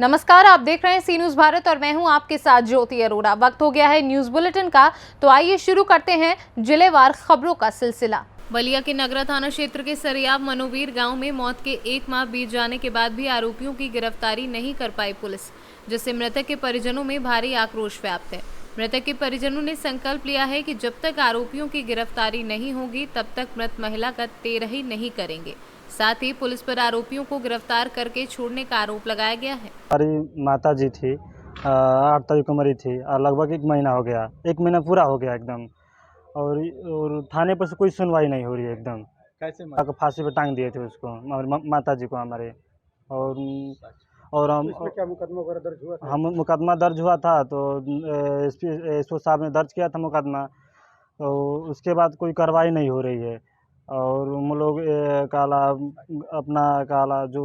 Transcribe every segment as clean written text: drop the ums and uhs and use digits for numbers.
नमस्कार, आप देख रहे हैं सी न्यूज भारत और मैं हूं आपके साथ ज्योति अरोड़ा। वक्त हो गया है न्यूज बुलेटिन का, तो आइए शुरू करते हैं जिलेवार खबरों का सिलसिला। बलिया के नगरा थाना क्षेत्र के सरियाव मनोवीर गांव में मौत के 1 माह बीत जाने के बाद भी आरोपियों की गिरफ्तारी नहीं कर पाई पुलिस, जिससे मृतक के परिजनों में भारी आक्रोश व्याप्त है। मृतक के परिजनों ने संकल्प लिया है कि जब तक आरोपियों की गिरफ्तारी नहीं होगी तब तक मृत महिला का तेरही नहीं करेंगे। साथ ही पुलिस पर आरोपियों को गिरफ्तार करके छोड़ने का आरोप लगाया गया है। हमारी माता जी थी, 8 तारीख को मरी थी और लगभग 1 महीना हो गया, 1 महीना पूरा हो गया एकदम। और थाने पर से कोई सुनवाई नहीं हो रही है एकदम। कैसे फांसी पे टांग दिए थे उसको, माता जी को हमारे। और हम इसमें क्या मुकदमा वगैरह दर्ज हुआ था? हम मुकदमा दर्ज हुआ था तो एसपी साहब ने दर्ज किया था मुकदमा, तो उसके बाद कोई कार्रवाई नहीं हो रही है। और हम लोग काला जो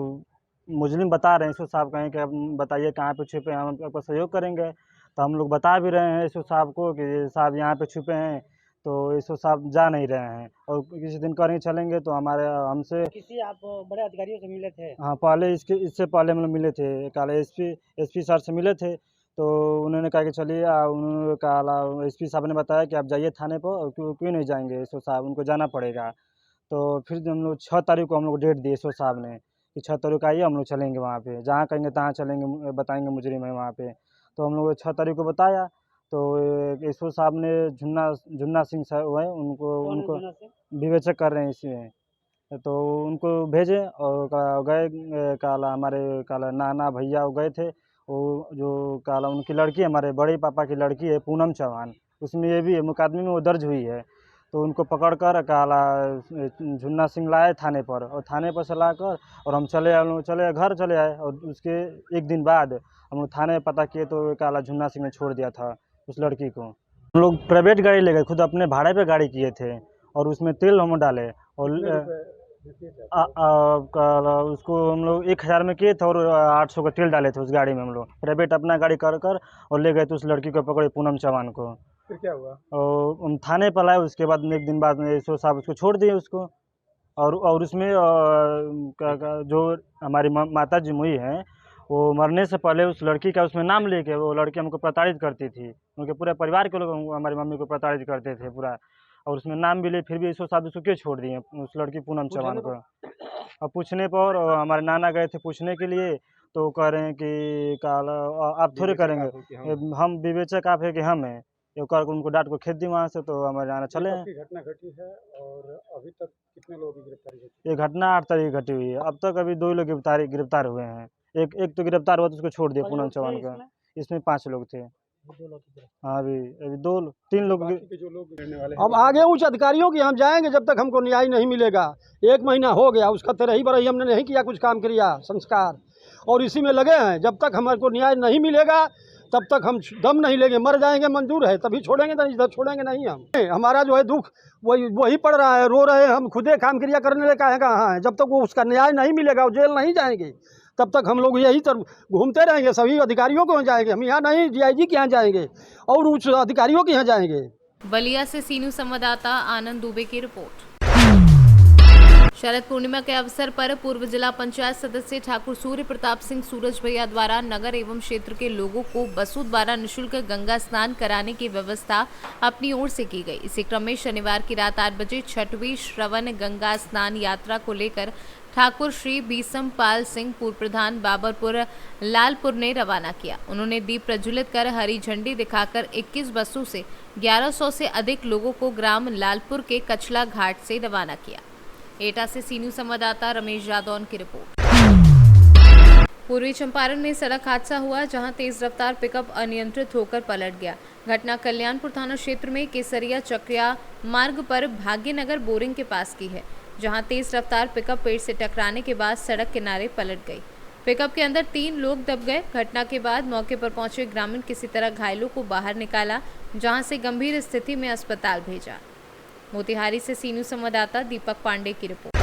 मुजरिम बता रहे हैं, एसओ साहब कहें कि अब बताइए कहाँ पे छुपे हैं, हम आपका सहयोग करेंगे। तो हम लोग बता भी रहे हैं एसओ साहब को कि साहब यहाँ पे छुपे हैं, तो एसओ साहब जा नहीं रहे हैं। और किसी दिन करें चलेंगे तो हमसे किसी आप बड़े अधिकारियों से मिले थे? हाँ, पहले इससे पहले हम लोग मिले थे, काला एसपी सर से मिले थे। तो उन्होंने कहा कि चलिए, उन्होंने कहा, एसपी साहब ने बताया कि आप जाइए थाने पर। और क्यों नहीं जाएंगे एसओ साहब, उनको जाना पड़ेगा। तो फिर हम लोग 6 तारीख को हम लोग डेट दिए एसओ साहब ने कि 6 तारीख को आइए, हम लोग चलेंगे वहाँ पे, जहाँ कहेंगे तहाँ चलेंगे, बताएंगे मुजरिम है वहाँ पे। तो हम लोग 6 तारीख को बताया, तो एसओ साहब ने झुन्ना सिंह साहब है, उनको विवेचक कर रहे हैं इसमें, तो उनको भेजे और गए। हमारे नाना भैया गए थे, वो जो उनकी लड़की, हमारे बड़े पापा की लड़की है पूनम चौहान, उसमें ये भी है, मुकदमे में वो दर्ज हुई है। तो उनको पकड़ कर झुन्ना सिंह लाए थाने पर, और थाने पर से लाकर और हम घर चले आए। और उसके 1 दिन बाद हम लोग थाने में पता किए तो झुन्ना सिंह ने छोड़ दिया था उस लड़की को। हम लोग प्राइवेट गाड़ी ले गए, खुद अपने भाड़े पे गाड़ी किए थे, और उसमें तेल हम डाले और उसको हम लोग 1000 में किए थे और 800 का तेल डाले थे उस गाड़ी में। हम लोग प्राइवेट अपना गाड़ी कर और ले गए थे, उस लड़की को पकड़े, पूनम चौहान को। फिर क्या हुआ? और हम थाने पर लाए, उसके बाद 1 दिन बाद में एसओ साहब उसको छोड़ दिए उसको। और उसमें जो हमारी माता जी मुई हैं, वो मरने से पहले उस लड़की का उसमें नाम लेके, वो लड़की हमको प्रताड़ित करती थी, उनके पूरे परिवार के लोग हमारी मम्मी को प्रताड़ित करते थे पूरा। और उसमें नाम भी ले, फिर भी एसओ साहब उसको क्यों छोड़ दिए उस लड़की पूनम चौहान को? और पूछने पर हमारे नाना गए थे पूछने के लिए, तो कह रहे हैं कि आप थोड़े करेंगे, हम विवेचक आप है कि हम हैं, ये कर उनको डांट को खेत दी वहाँ से। तो हमारे नाना चले हैं। घटना घटी है और अभी तक कितने लोगों की गिरफ्तारी हुई? ये घटना 8 तारीख घटी हुई है, अब तक अभी 2 लोग गिरफ्तार हुए हैं। एक तो गिरफ्तार हुआ तो उसको छोड़ दिया पूनम चौहान का। इसमें 5 लोग थे। हाँ, अभी 3 लोग। जो लोग गिरने वाले अब आगे उच्च अधिकारियों के हम जाएंगे जब तक हमको न्याय नहीं मिलेगा। 1 महीना हो गया, उसका तेरही बरही हमने नहीं किया कुछ काम क्रिया संस्कार, और इसी में लगे हैं। जब तक हमको न्याय नहीं मिलेगा तब तक हम दम नहीं लेंगे, मर जाएंगे मंजूर है, तभी छोड़ेंगे, नहीं इधर छोड़ेंगे नहीं हम। हमारा जो है दुख वही पड़ रहा है, रो रहे हैं हम, खुदे काम क्रिया करने लगा है कहाँ है। जब तक वो उसका न्याय नहीं मिलेगा, वो जेल नहीं जाएंगे, तब तक हम लोग यही तरफ घूमते रहेंगे। सभी अधिकारियों को यहाँ जाएंगे, हम यहाँ नहीं, डीआईजी के यहाँ जाएंगे और उच्च अधिकारियों के यहाँ जाएंगे। बलिया से सी न्यूज संवाददाता आनंद दुबे की रिपोर्ट। शरद पूर्णिमा के अवसर पर पूर्व जिला पंचायत सदस्य ठाकुर सूर्य प्रताप सिंह सूरज भैया द्वारा नगर एवं क्षेत्र के लोगों को बसों द्वारा निःशुल्क गंगा स्नान कराने की व्यवस्था अपनी ओर से की गई। इसी क्रम में शनिवार की रात 8 बजे 6वीं श्रवण गंगा स्नान यात्रा को लेकर ठाकुर श्री बीसम पाल सिंह पूर्व प्रधान बाबरपुर लालपुर ने रवाना किया। उन्होंने दीप प्रज्वलित कर हरी झंडी दिखाकर 21 बसों से 1100 से अधिक लोगों को ग्राम लालपुर के कचला घाट से रवाना किया। एटा से सी न्यूज संवाददाता रमेश जादौन की रिपोर्ट। पूर्वी चंपारण में सड़क हादसा हुआ, जहां तेज रफ्तार पिकअप अनियंत्रित होकर पलट गया। घटना कल्याणपुर थाना क्षेत्र में केसरिया चक्रिया मार्ग पर भाग्यनगर बोरिंग के पास की है, जहां तेज रफ्तार पिकअप पेड़ से टकराने के बाद सड़क किनारे पलट गई। पिकअप के अंदर 3 लोग दब गए। घटना के बाद मौके पर पहुंचे ग्रामीण किसी तरह घायलों को बाहर निकाला, जहां से गंभीर स्थिति में अस्पताल भेजा। मोतिहारी से सी न्यूज संवाददाता दीपक पांडे की रिपोर्ट।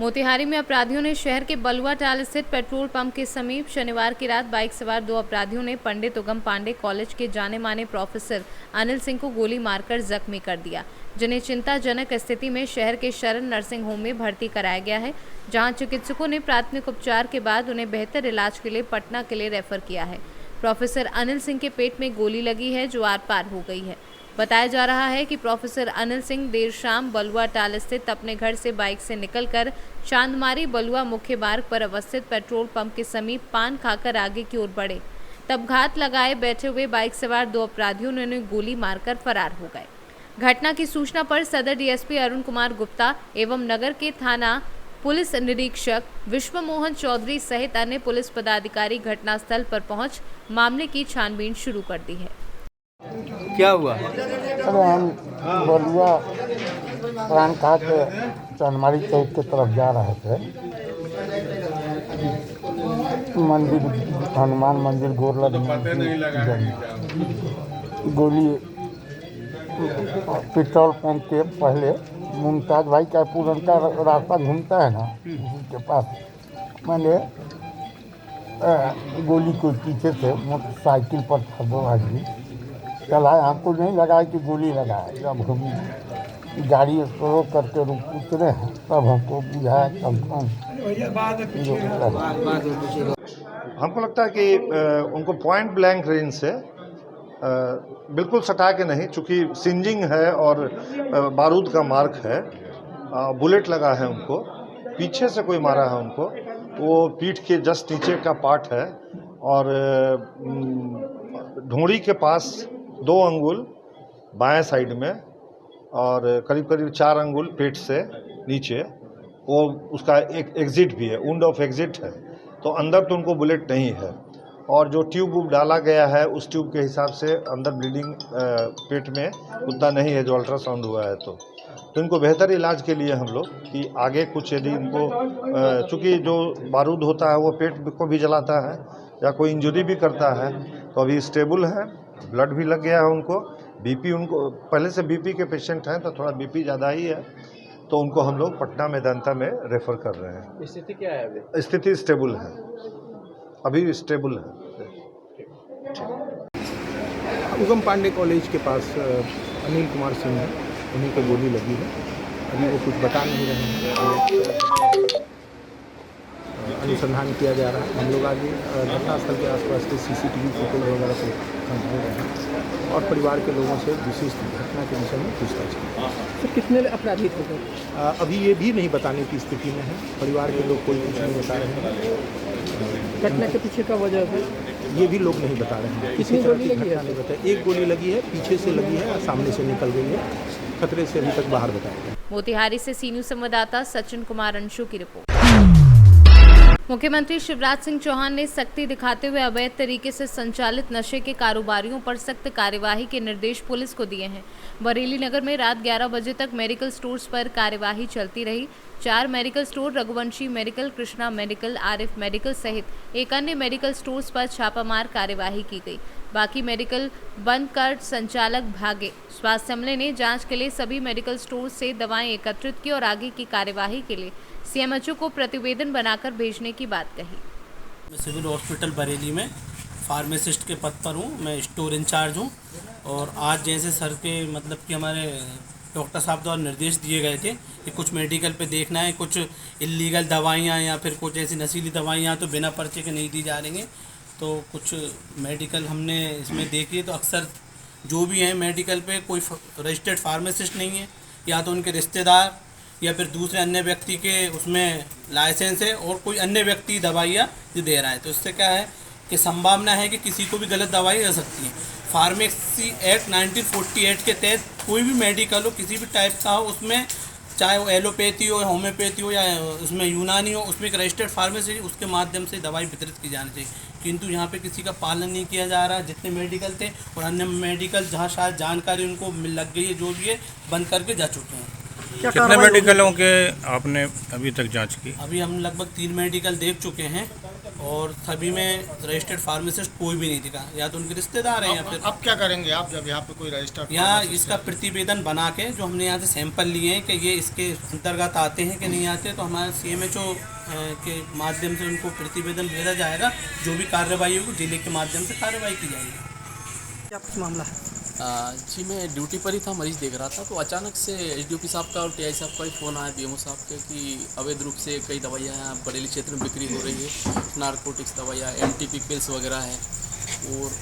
मोतिहारी में अपराधियों ने शहर के बलुआ टाल स्थित पेट्रोल पंप के समीप शनिवार की रात बाइक सवार 2 अपराधियों ने पंडित उगम पांडे कॉलेज के जाने माने प्रोफेसर अनिल सिंह को गोली मारकर जख्मी कर दिया, जिन्हें चिंताजनक स्थिति में शहर के शरण नर्सिंग होम में भर्ती कराया गया है, जहां चिकित्सकों ने प्राथमिक उपचार के बाद उन्हें बेहतर इलाज के लिए पटना के लिए रेफर किया है। प्रोफेसर अनिल सिंह के पेट में गोली लगी है, जो आर पार हो गई है। बताया जा रहा है कि प्रोफेसर अनिल सिंह देर शाम बलुआ टाल स्थित अपने घर से बाइक से निकलकर चांदमारी बलुआ मुख्य मार्ग पर अवस्थित पेट्रोल पंप के समीप पान खाकर आगे की ओर बढ़े, तब घात लगाए बैठे हुए बाइक सवार 2 अपराधियों ने उन्हें गोली मारकर फरार हो गए। घटना की सूचना पर सदर डीएसपी अरुण कुमार गुप्ता एवं नगर के थाना पुलिस निरीक्षक विश्व मोहन चौधरी सहित अन्य पुलिस पदाधिकारी घटनास्थल पर पहुंच मामले की छानबीन शुरू कर दी है। क्या हुआ? अरे हम बलुआ पान खा के चनमारी चौक की तरफ जा रहे थे। मंदिर हनुमान मंदिर गोरलद गोली पेट्रोल पंप के पहले मुमताज भाई का पुरनका रास्ता घूमता है ना, उसी के पास मैंने गोली को पीछे से मोटरसाइकिल पर था 2 आदमी चलाया, हमको नहीं लगा कि गोली लगाए। जब हम गाड़ी स्लो करके उतरे हैं तब हमको बुझाया, तब हमको लगता है कि उनको पॉइंट ब्लैंक रेंज से बिल्कुल सटा के नहीं, चूँकि सिंजिंग है और बारूद का मार्क है, बुलेट लगा है उनको, पीछे से कोई मारा है उनको, वो पीठ के जस्ट नीचे का पार्ट है और ढोंड़ी के पास 2 अंगुल बाएं साइड में और करीब करीब 4 अंगुल पेट से नीचे, वो उसका एक एग्जिट भी है, वुंड ऑफ एग्जिट है, तो अंदर तो उनको बुलेट नहीं है। और जो ट्यूब डाला गया है उस ट्यूब के हिसाब से अंदर ब्लीडिंग पेट में उतना नहीं है जो अल्ट्रासाउंड हुआ है। तो इनको बेहतर इलाज के लिए हम लोग कि आगे कुछ यदि इनको चूँकि जो बारूद होता है वो पेट को भी जलाता है या कोई इंजरी भी करता है, तो अभी स्टेबल है, ब्लड भी लग गया है उनको, बीपी उनको पहले से बीपी के पेशेंट हैं तो थोड़ा बीपी ज़्यादा ही है, तो उनको हम लोग पटना मेदांता में रेफ़र कर रहे हैं। स्थिति क्या है अभी? स्थिति स्टेबल है, अभी स्टेबल है। उगम पांडे कॉलेज के पास अनिल कुमार सिंह है, उन्हीं को गोली लगी है। अभी वो कुछ बता नहीं रहे हैं, अनुसंधान किया जा रहा है। हम लोग आगे घटनास्थल के आसपास के सीसीटीवी फुटेज वगैरह को खंगाल रहे हैं और परिवार के लोगों से विशिष्ट घटना के विषय में पूछताछ की। सर कितने अपराधी थे? अभी ये भी नहीं बताने की स्थिति में है, परिवार के लोग कोई कुछ नहीं बता रहे हैं। घटना के पीछे का वजह है ये भी लोग नहीं बता रहे हैं। कितनी गोली लगी है? नहीं बताया, एक गोली लगी है, पीछे से लगी है, सामने से निकल गई है, खतरे से अभी तक बाहर बताया। मोतिहारी से सीनू संवाददाता सचिन कुमार अंशु की रिपोर्ट। मुख्यमंत्री शिवराज सिंह चौहान ने सख्ती दिखाते हुए अवैध तरीके से संचालित नशे के कारोबारियों पर सख्त कार्यवाही के निर्देश पुलिस को दिए हैं। बरेली नगर में रात 11 बजे तक मेडिकल स्टोर्स पर कार्यवाही चलती रही। 4 medical store Raghuvanshi medical, Krishna medical, Arif medical सहित एक अन्य मेडिकल स्टोर्स पर छापामार कार्यवाही की गई। बाकी मेडिकल बंद कर संचालक भागे। स्वास्थ्य अमले ने जांच के लिए सभी मेडिकल स्टोर से दवाएं एकत्रित की और आगे की कार्यवाही के लिए सीएमएचओ को प्रतिवेदन बनाकर भेजने की बात कही। मैं सिविल हॉस्पिटल बरेली में फार्मासिस्ट के पद पर हूँ, मैं स्टोर इंचार्ज हूँ। और आज जैसे सर के मतलब कि हमारे डॉक्टर साहब द्वारा निर्देश दिए गए थे कि कुछ मेडिकल पे देखना है, कुछ इलीगल दवाइयाँ या फिर कुछ ऐसी नशीली दवाइयाँ तो बिना पर्चे के नहीं दी जा रही हैं। तो कुछ मेडिकल हमने इसमें देखी, तो अक्सर जो भी हैं मेडिकल पे कोई रजिस्टर्ड फार्मासिस्ट नहीं है, या तो उनके रिश्तेदार या फिर दूसरे अन्य व्यक्ति के उसमें लाइसेंस है और कोई अन्य व्यक्ति दवाइयाँ जो दे रहा है। तो इससे क्या है कि संभावना है कि किसी को भी गलत दवाई दे सकती है। फार्मेसी एक्ट 1948 के तहत कोई भी मेडिकल हो, किसी भी टाइप का हो, उसमें चाहे वो एलोपैथी हो, होम्योपैथी हो या उसमें यूनानी हो, उसमें एक रजिस्टर्ड फार्मेसी उसके माध्यम से दवाई वितरित की जानी चाहिए। किंतु यहाँ पे किसी का पालन नहीं किया जा रहा। जितने मेडिकल थे और अन्य मेडिकल जहाँ शायद जानकारी उनको मिल लग गई है, जो भी है बंद करके जा चुके हैं। कितने मेडिकलों के आपने अभी तक जांच की? अभी हम लगभग 3 मेडिकल देख चुके हैं और सभी में रजिस्टर्ड फार्मासिस्ट कोई भी नहीं दिखा, या तो उनके रिश्तेदार हैं या फिर। अब क्या करेंगे आप जब यहाँ पे कोई रजिस्टर्ड यहाँ इसका प्रतिवेदन बना के जो हमने यहाँ से सैंपल लिए हैं कि ये इसके अंतर्गत आते हैं कि नहीं आते, तो हमारे CMHO के माध्यम से उनको प्रतिवेदन भेजा जाएगा। जो भी कार्रवाई होगी जिले के माध्यम से कार्रवाई की जाएगी। क्या कुछ मामला है? जी मैं ड्यूटी पर ही था, मरीज़ देख रहा था, तो अचानक से SDOP साहब का और TI साहब का ही फ़ोन आया BMO साहब के कि अवैध रूप से कई दवाइयाँ यहाँ बरेली क्षेत्र में बिक्री हो रही है। नारकोटिक्स दवाइयाँ, MTP पिल्स वगैरह है, और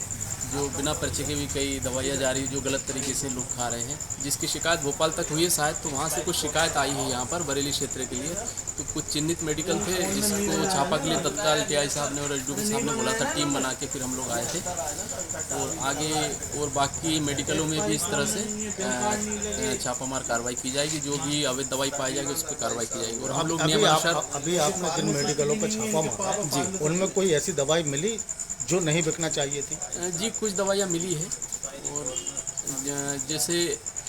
जो बिना पर्चे के भी कई दवाइयाँ जा रही है जो गलत तरीके से लोग खा रहे हैं, जिसकी शिकायत भोपाल तक हुई है शायद। तो वहाँ से कुछ शिकायत आई है यहाँ पर बरेली क्षेत्र के लिए, तो कुछ चिन्हित मेडिकल थे जिसको छापा के लिए तत्काल TI साहब ने और SDOP साहब ने बोला था, टीम बना के फिर हम लोग आए थे। और आगे और बाकी मेडिकलों में भी इस तरह से छापामार कार्रवाई की जाएगी, जो भी अवैध दवाई पाई जाएगी उस पर कार्रवाई की जाएगी। और हम लोग नियमानुसार अभी आपने जिन मेडिकलों पर छापा मारा जी, उनमें कोई ऐसी दवाई मिली जो नहीं बिकना चाहिए थी? जी कुछ दवाइयाँ मिली है, और जैसे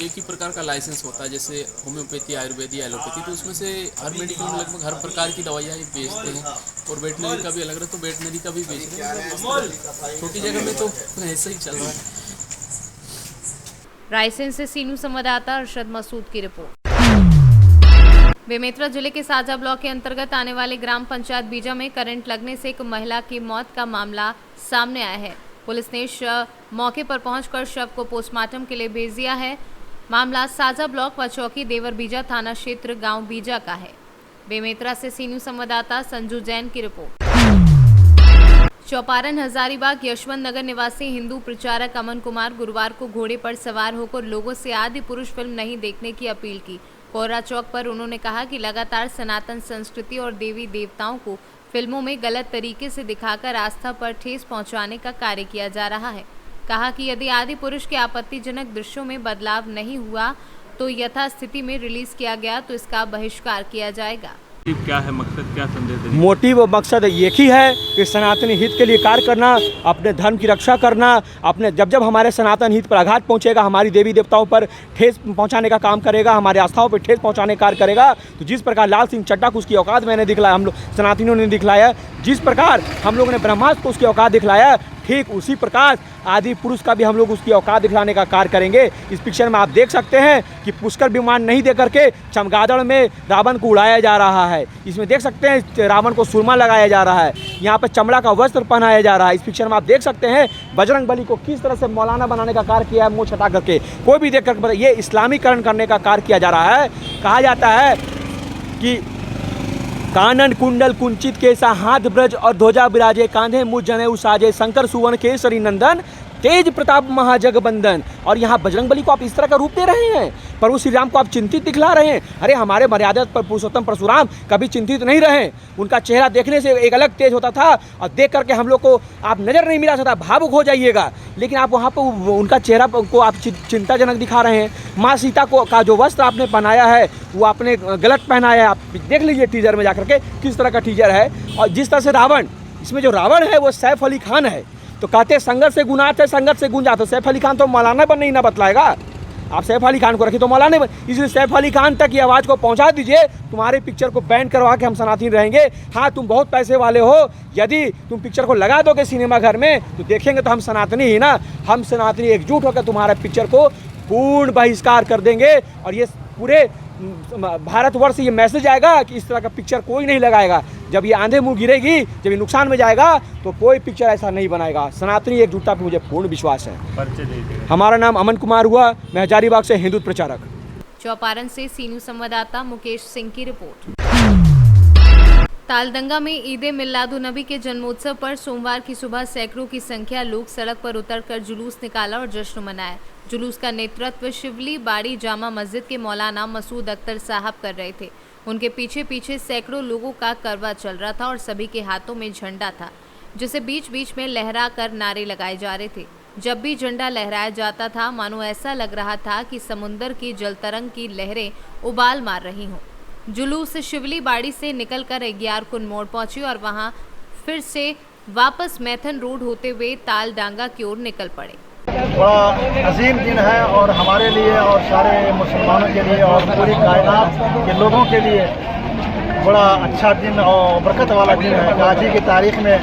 एक ही प्रकार का लाइसेंस होता है, जैसे होम्योपैथी, आयुर्वेदिक, एलोपैथी, तो उसमें से हर मेडिकल में लगभग हर प्रकार की दवाइयाँ बेचते हैं। और वेटनरी का भी अलग रहा, तो वेटनरी का भी बेच रहे हैं। छोटी जगह में तो ऐसा ही चल रहा है। रायसेन से सीनू संवाददाता अरशद मसूद की रिपोर्ट। बेमेतरा जिले के साजा ब्लॉक के अंतर्गत आने वाले ग्राम पंचायत बीजा में करंट लगने से एक महिला की मौत का मामला सामने आया है। पुलिस ने मौके पर पहुंचकर शव को पोस्टमार्टम के लिए भेज दिया है। मामला साजा ब्लॉक व चौकी देवर बीजा थाना क्षेत्र गांव बीजा का है। बेमेतरा से सीनू संवाददाता संजू जैन की रिपोर्ट। चौपारण हजारीबाग यशवंत नगर निवासी हिंदू प्रचारक अमन कुमार गुरुवार को घोड़े पर सवार होकर लोगों से आदि पुरुष फिल्म नहीं देखने की अपील की। कोहरा चौक पर उन्होंने कहा कि लगातार सनातन संस्कृति और देवी देवताओं को फिल्मों में गलत तरीके से दिखाकर आस्था पर ठेस पहुंचाने का कार्य किया जा रहा है। कहा कि यदि आदि पुरुष के आपत्तिजनक दृश्यों में बदलाव नहीं हुआ तो यथास्थिति में रिलीज किया गया तो इसका बहिष्कार किया जाएगा। क्या है मकसद, क्या संदेश देंगे? मोटिव और मकसद एक ही है कि सनातनी हित के लिए कार्य करना, अपने धर्म की रक्षा करना, अपने जब हमारे सनातन हित पर आघात पहुंचेगा, हमारी देवी देवताओं पर ठेस पहुंचाने का काम करेगा, हमारी आस्थाओं पर ठेस पहुंचाने का कार्य करेगा, तो जिस प्रकार लाल सिंह चड्ढा को उसकी औकात मैंने दिखलाया, हम लोग सनातनियों ने दिखलाया, जिस प्रकार हम लोगों ने ब्रह्मास्त्र को उसकी औकात दिखलाया, ठीक उसी प्रकार आदि पुरुष का भी हम लोग उसकी औकात दिखलाने का कार्य करेंगे। इस पिक्चर में आप देख सकते हैं कि पुष्कर विमान नहीं दे करके चमगादड़ में रावण को उड़ाया जा रहा है। इसमें देख सकते हैं रावण को सुरमा लगाया जा रहा है, यहाँ पर चमड़ा का वस्त्र पहनाया जा रहा है। इस पिक्चर में आप देख सकते हैं बजरंग बली को किस तरह से मौलाना बनाने का कार्य किया है, मुँह छटा करके। कोई भी देख कर ये इस्लामीकरण करने का कार्य किया जा रहा है। कहा जाता है कि कानन कुंडल कुंचित केसा हाथ ब्रज और ध्वजा विराजे, कांधे मुझ जनेऊ साजे, शंकर सुवन केसरी नंदन, तेज प्रताप महाजगबंदन। और यहाँ बजरंगबली को आप इस तरह का रूप दे रहे हैं, प्रभु श्री राम को आप चिंतित दिखला रहे हैं। अरे हमारे मर्यादा पर पुरुषोत्तम परशुराम कभी चिंतित नहीं रहे, उनका चेहरा देखने से एक अलग तेज होता था और देख करके हम लोग को आप नज़र नहीं मिला सकता, भावुक हो जाइएगा। लेकिन आप वहाँ पर उनका चेहरा को आप चिंताजनक दिखा रहे हैं। माँ सीता को का जो वस्त्र आपने पहनाया है वो आपने गलत पहनाया है। आप देख लीजिए टीजर में जाकर के किस तरह का टीजर है। और जिस तरह से रावण, इसमें जो रावण है वो सैफ अली खान है, तो कहते संघर्ष से गुनाह है, संघर्ष से गुंजा। तो सैफ अली खान तो मौलाना पर नहीं ना बतलाएगा, आप सैफ अली खान को रखिए तो मौलाना बन। इसलिए सैफ अली खान तक ये आवाज़ को पहुंचा दीजिए, तुम्हारे पिक्चर को बैन करवा के हम सनातनी रहेंगे। हाँ तुम बहुत पैसे वाले हो, यदि तुम पिक्चर को लगा दोगे सिनेमा घर में तो देखेंगे तो हम सनातनी ही ना, हम सनातनी एकजुट होकर तुम्हारे पिक्चर को पूर्ण बहिष्कार कर देंगे। और ये पूरे भारतवर्ष से ये मैसेज आएगा कि इस तरह का पिक्चर कोई नहीं लगाएगा। जब ये आंधे मुंह गिरेगी, जब ये नुकसान में जाएगा तो कोई पिक्चर ऐसा नहीं बनाएगा। सनातनी एकजुटता पे मुझे पूर्ण विश्वास है। हमारा नाम अमन कुमार हुआ, मैं हजारीबाग से हिंदू प्रचारक। चौपारण से सीनू संवाददाता मुकेश सिंह की रिपोर्ट। तालदंगा में ईद मिलादुन्नबी के जन्मोत्सव पर सोमवार की सुबह सैकड़ों की संख्या लोग सड़क पर उतरकर जुलूस निकाला और जश्न मनाया। जुलूस का नेतृत्व शिवली बाड़ी जामा मस्जिद के मौलाना मसूद अख्तर साहब कर रहे थे। उनके पीछे पीछे सैकड़ों लोगों का करवा चल रहा था और सभी के हाथों में झंडा था, जिसे बीच बीच में लहरा कर नारे लगाए जा रहे थे। जब भी झंडा लहराया जाता था मानो ऐसा लग रहा था कि समुंदर की जलतरंग की लहरें उबाल मार रही हों। जुलूस शिवली बाड़ी से निकलकर अगियारकुंड मोड़ पहुंची और वहां फिर से वापस मैथन रोड होते हुए तालडांगा की ओर निकल पड़े। बड़ा अजीम दिन है और हमारे लिए और सारे मुसलमानों के लिए और पूरी कायनात के लोगों के लिए बड़ा अच्छा दिन और बरकत वाला दिन है कि आज ही की तारीख में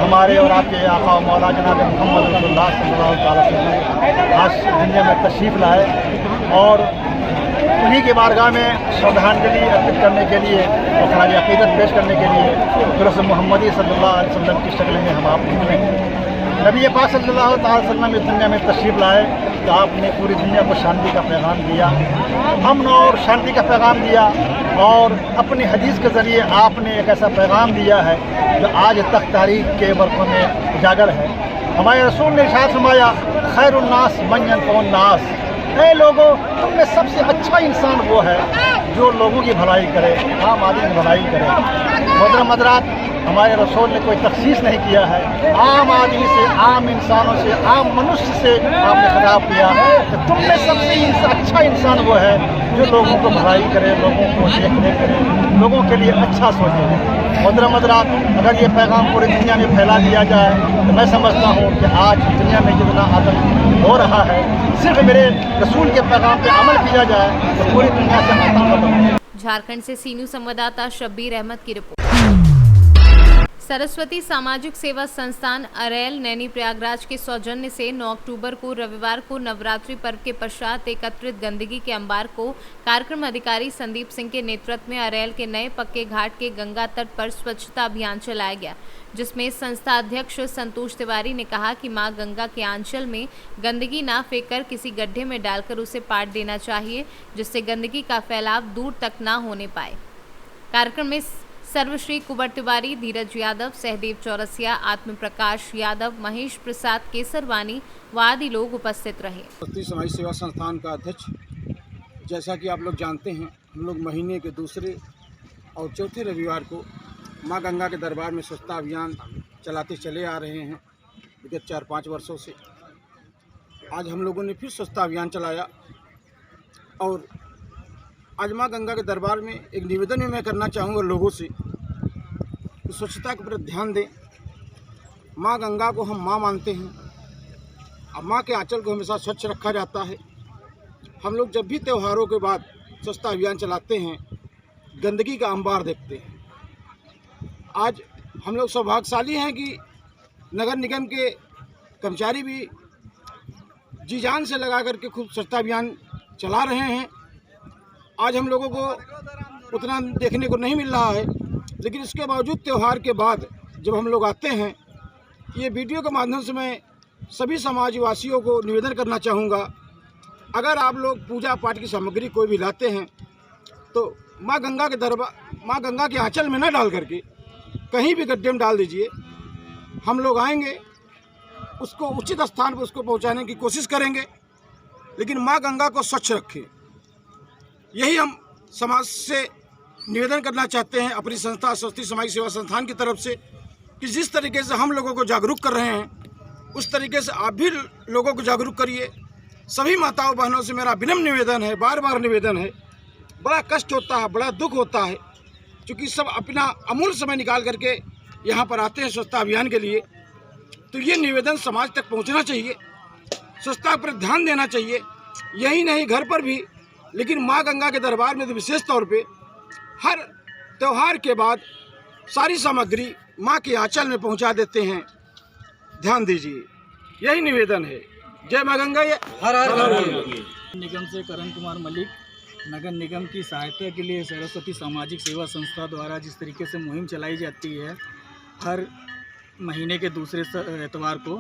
हमारे और आपके आका मौला जनाब मोहम्मद रसूलुल्लाह सल्लल्लाहु अलैहि वसल्लम आज दुनिया में तशरीफ़ लाए और उन्हीं की बारगाह में श्रद्धांजलि अर्पित करने के लिए और खराज अक़ीदत पेश करने के लिए रसूल मोहम्मदी सल्लल्लाहु अलैहि वसल्लम की शक्ल में हम आप निकले हैं। नबी पाक सल्लल्लाहु अलैहि वसल्लम इस दुनिया में तशरीफ़ लाए तो आपने पूरी दुनिया को शांति का पैगाम दिया, अमन और शांति का पैगाम दिया और अपनी हदीस के ज़रिए आपने एक ऐसा पैगाम दिया है जो आज तक तारीख़ के वर्क़ों में उजागर है। हमारे रसूल ने इरशाद फरमाया, खैरुन्नास मन यनफ़उन्नास, ऐ लोगों तुम में सबसे अच्छा इंसान वो है जो लोगों की भलाई करे, आम आदमी की भलाई करे। मोहतरम हज़रात, हमारे रसूल ने कोई तखसीस नहीं किया है, आम आदमी से, आम इंसानों से, आम मनुष्य से आपने खिताब किया कि तुम में सबसे अच्छा इंसान वो है जो लोगों को भलाई करे, लोगों को देखने करे, लोगों के लिए अच्छा सोचे। मोहतरम हज़रात, अगर ये पैगाम पूरी दुनिया में फैला दिया जाए तो मैं समझता हूँ कि आज दुनिया में जितना आतंक हो रहा है, सिर्फ मेरे रसूल के पैगाम पे अमल किया जाए तो पूरी दुनिया से आतंक खत्म हो। झारखंड से सीनू संवाददाता शब्बीर अहमद की रिपोर्ट। सरस्वती सामाजिक सेवा संस्थान अरैल नैनी प्रयागराज के सौजन्य से 9 अक्टूबर को रविवार को नवरात्रि पर्व के पश्चात एकत्रित गंदगी के अंबार को कार्यक्रम अधिकारी संदीप सिंह के नेतृत्व में अरैल के नए पक्के घाट के गंगा तट पर स्वच्छता अभियान चलाया गया, जिसमें संस्था अध्यक्ष संतोष तिवारी ने कहा कि मां गंगा के आंचल में गंदगी ना फेंककर किसी गड्ढे में डालकर उसे पाट देना चाहिए, जिससे गंदगी का फैलाव दूर तक ना होने पाए। कार्यक्रम में सर्वश्री कुंवर तिवारी, धीरज यादव, सहदेव चौरसिया, आत्म प्रकाश यादव, महेश प्रसाद केसरवानी व आदि लोग उपस्थित रहे। सरस्वती समाज सेवा संस्थान का अध्यक्ष, जैसा कि आप लोग जानते हैं, हम लोग महीने के दूसरे और चौथे रविवार को मां गंगा के दरबार में स्वच्छता अभियान चलाते चले आ रहे हैं विगत 4-5 वर्षों से। आज हम लोगों ने फिर स्वच्छता अभियान चलाया और आज मां गंगा के दरबार में एक निवेदन भी मैं करना चाहूँगा लोगों से कि स्वच्छता के प्रति ध्यान दें। मां गंगा को हम मां मानते हैं, अब मां के आंचल को हमेशा स्वच्छ रखा जाता है। हम लोग जब भी त्योहारों के बाद स्वच्छता अभियान चलाते हैं, गंदगी का अंबार देखते हैं। आज हम लोग सौभाग्यशाली हैं कि नगर निगम के कर्मचारी भी जी जान से लगा करके खूब स्वच्छता अभियान चला रहे हैं। आज हम लोगों को उतना देखने को नहीं मिल रहा है, लेकिन इसके बावजूद त्यौहार के बाद जब हम लोग आते हैं, ये वीडियो के माध्यम से मैं सभी समाजवासियों को निवेदन करना चाहूँगा, अगर आप लोग पूजा पाठ की सामग्री कोई भी लाते हैं तो माँ गंगा के दरबार, माँ गंगा के आंचल में न डाल करके कहीं भी गड्ढे में डाल दीजिए। हम लोग आएंगे, उसको उचित स्थान पर उसको पहुँचाने की कोशिश करेंगे, लेकिन माँ गंगा को स्वच्छ रखें। यही हम समाज से निवेदन करना चाहते हैं अपनी संस्था सरस्वती सामाजिक सेवा संस्थान की तरफ से कि जिस तरीके से हम लोगों को जागरूक कर रहे हैं उस तरीके से आप भी लोगों को जागरूक करिए। सभी माताओं बहनों से मेरा विनम्र निवेदन है, बार बार निवेदन है। बड़ा कष्ट होता है, बड़ा दुख होता है, क्योंकि सब अपना अमूल्य समय निकाल करके यहाँ पर आते हैं स्वच्छता अभियान के लिए। तो ये निवेदन समाज तक पहुँचना चाहिए, स्वच्छता पर ध्यान देना चाहिए। यही नहीं, घर पर भी, लेकिन माँ गंगा के दरबार में तो विशेष तौर पे हर त्यौहार के बाद सारी सामग्री माँ के आंचल में पहुँचा देते हैं। ध्यान दीजिए, यही निवेदन है। जय माँ गंगा। हर हर निगम से करण कुमार मलिक। नगर निगम की सहायता के लिए सरस्वती सामाजिक सेवा संस्था द्वारा जिस तरीके से मुहिम चलाई जाती है हर महीने के दूसरे एतवार को,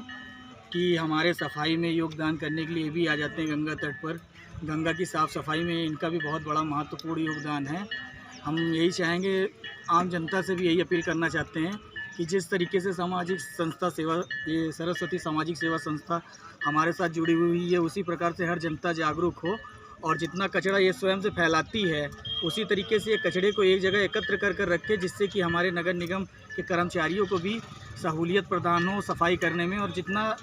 कि हमारे सफाई में योगदान करने के लिए भी आ जाते हैं गंगा तट पर। गंगा की साफ़ सफाई में इनका भी बहुत बड़ा महत्वपूर्ण योगदान है। हम यही चाहेंगे, आम जनता से भी यही अपील करना चाहते हैं कि जिस तरीके से सामाजिक संस्था सेवा, ये सरस्वती सामाजिक सेवा संस्था हमारे साथ जुड़ी हुई है, उसी प्रकार से हर जनता जागरूक हो और जितना कचरा ये स्वयं से फैलाती है उसी तरीके से ये कचरे को एक जगह एकत्र कर रखे, जिससे कि हमारे नगर निगम के कर्मचारियों को भी सहूलियत प्रदान हो सफाई करने में। और जितना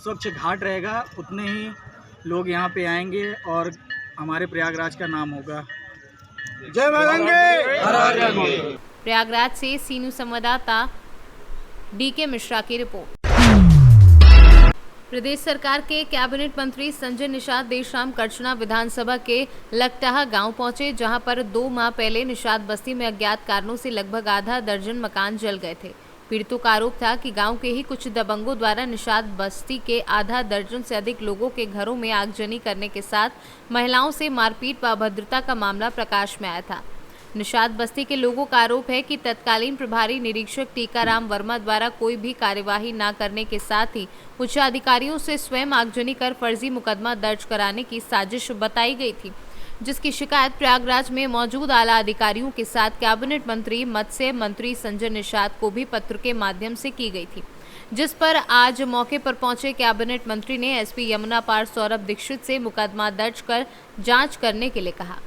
स्वच्छ घाट रहेगा उतने ही लोग यहाँ पे आएंगे और हमारे प्रयागराज का नाम होगा। जय मां गंगे। प्रयागराज से सीनू संवाददाता डीके मिश्रा की रिपोर्ट। प्रदेश सरकार के कैबिनेट मंत्री संजय निषाद देर शाम करछना विधानसभा के लकटाहा गांव पहुंचे, जहां पर 2 माह पहले निषाद बस्ती में अज्ञात कारणों से लगभग आधा दर्जन मकान जल गए थे। पीड़ितों का आरोप था कि गांव के ही कुछ दबंगों द्वारा निषाद बस्ती के आधा दर्जन से अधिक लोगों के घरों में आगजनी करने के साथ महिलाओं से मारपीट व अभद्रता का मामला प्रकाश में आया था। निषाद बस्ती के लोगों का आरोप है कि तत्कालीन प्रभारी निरीक्षक टीकाराम वर्मा द्वारा कोई भी कार्यवाही न करने के साथ ही उच्च अधिकारियों से स्वयं आगजनी कर फर्जी मुकदमा दर्ज कराने की साजिश बताई गई थी, जिसकी शिकायत प्रयागराज में मौजूद आला अधिकारियों के साथ कैबिनेट मंत्री मत्स्य मंत्री संजय निषाद को भी पत्र के माध्यम से की गई थी, जिस पर आज मौके पर पहुंचे कैबिनेट मंत्री ने एसपी यमुना पार सौरभ दीक्षित से मुकदमा दर्ज कर जांच करने के लिए कहा।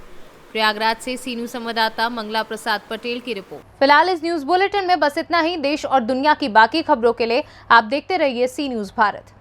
प्रयागराज से सी न्यूज संवाददाता मंगला प्रसाद पटेल की रिपोर्ट। फिलहाल इस न्यूज बुलेटिन में बस इतना ही। देश और दुनिया की बाकी खबरों के लिए आप देखते रहिए सी न्यूज भारत।